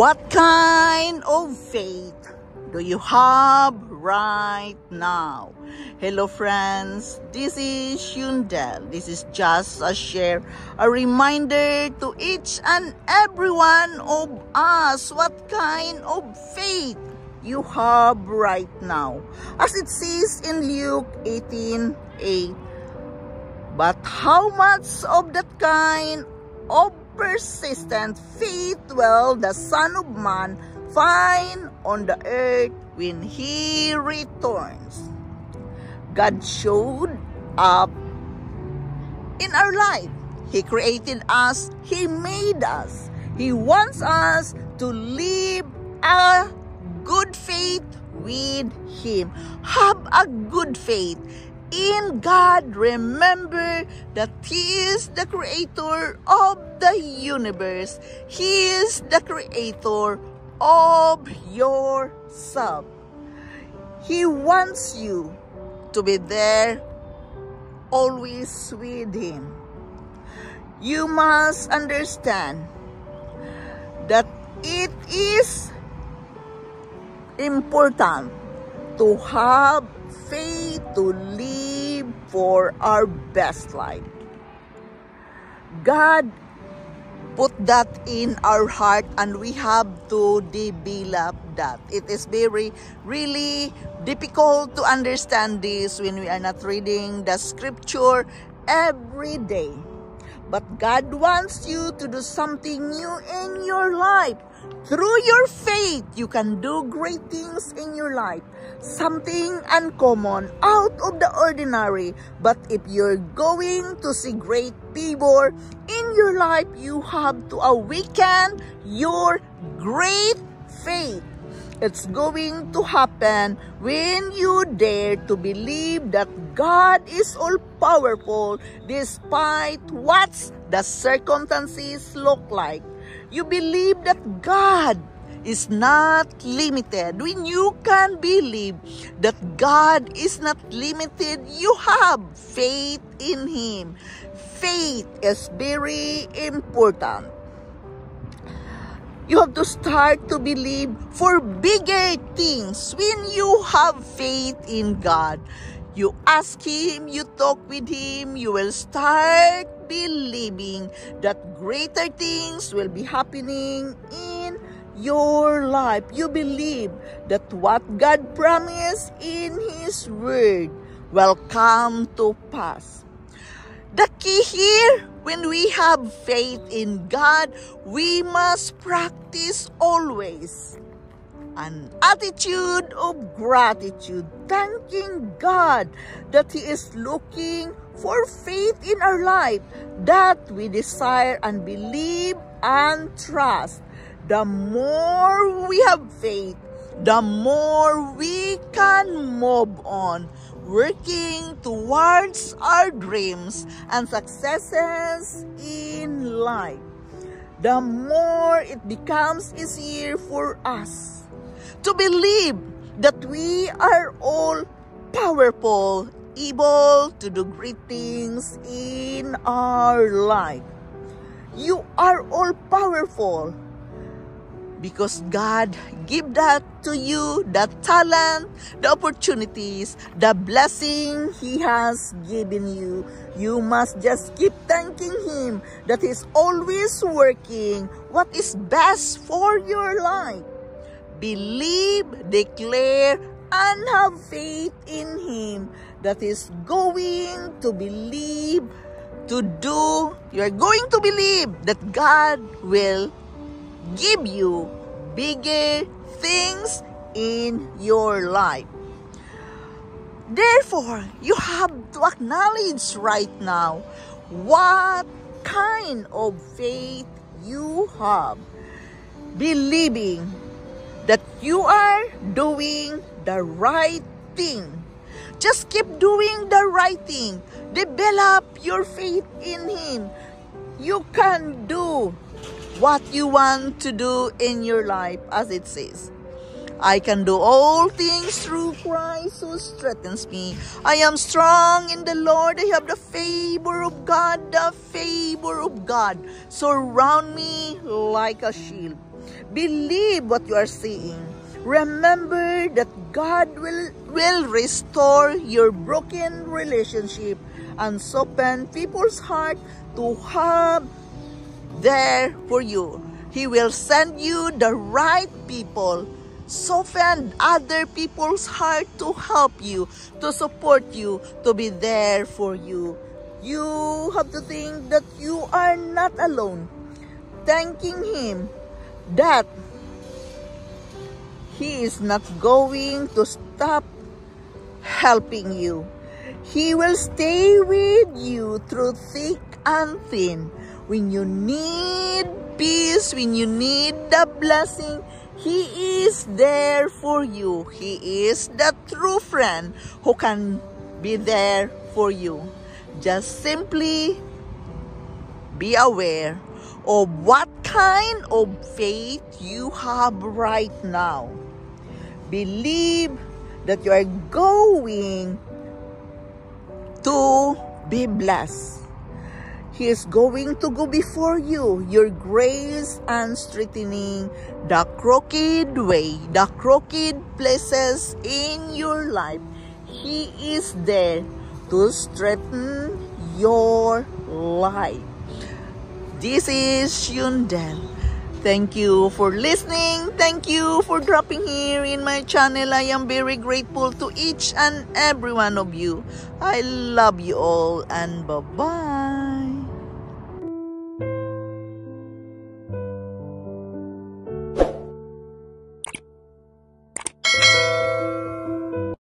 What kind of faith do you have right now? Hello friends, this is Yundel. This is just a share, a reminder to each and every one of us what kind of faith you have right now. As it says in Luke 18:8, but how much of that kind of persistent faith will the Son of Man find on the earth when He returns? God showed up in our life. He created us. He made us. He wants us to live a good faith with Him. Have a good faith in God. Remember that He is the creator of the universe. He is the creator of yourself. He wants you to be there always with Him. You must understand that it is important to have faith to live for our best life. God put that in our heart and we have to develop that. It is really difficult to understand this when we are not reading the scripture every day. But God wants you to do something new in your life. Through your faith, you can do great things in your life. Something uncommon, out of the ordinary. But if you're going to see great favor in your life, you have to awaken your great faith. It's going to happen when you dare to believe that God is all-powerful despite what the circumstances look like. You believe that God is not limited. When you can believe that God is not limited, you have faith in Him. Faith is very important. You have to start to believe for bigger things. When you have faith in God, you ask Him, you talk with Him, you will start believing that greater things will be happening in your life. You believe that what God promised in His Word will come to pass. The key here, when we have faith in God, we must practice always an attitude of gratitude, thanking God that He is looking for faith in our life, that we desire and believe and trust. The more we have faith, the more we can move on, working towards our dreams and successes in life. The more it becomes easier for us to believe that we are all powerful, able to do great things in our life. You are all powerful because God give that to you, the talent, the opportunities, the blessing He has given you. You must just keep thanking Him that He's always working what is best for your life. Believe, declare, and have faith in Him that is going to believe to do. You're going to believe that God will give you bigger things in your life. Therefore, you have to acknowledge right now what kind of faith you have, believing that you are doing the right thing. Just keep doing the right thing. Develop your faith in Him. You can do what you want to do in your life, as it says. I can do all things through Christ who strengthens me. I am strong in the Lord. I have the favor of God. The favor of God surround me like a shield. Believe what you are seeing. Remember that God will restore your broken relationship and soften people's heart to have there for you. He will send you the right people, soften other people's heart to help you, to support you, to be there for you. You have to think that you are not alone. Thanking Him that He is not going to stop helping you. He will stay with you through thick and thin. When you need peace, when you need the blessing, He is there for you. He is the true friend who can be there for you. Just simply be aware of what kind of faith you have right now. Believe that you are going to be blessed. He is going to go before you, your grace and strengthening the crooked way, the crooked places in your life. He is there to strengthen your life. This is Yundel. Thank you for listening. Thank you for dropping here in my channel. I am very grateful to each and every one of you. I love you all and bye-bye.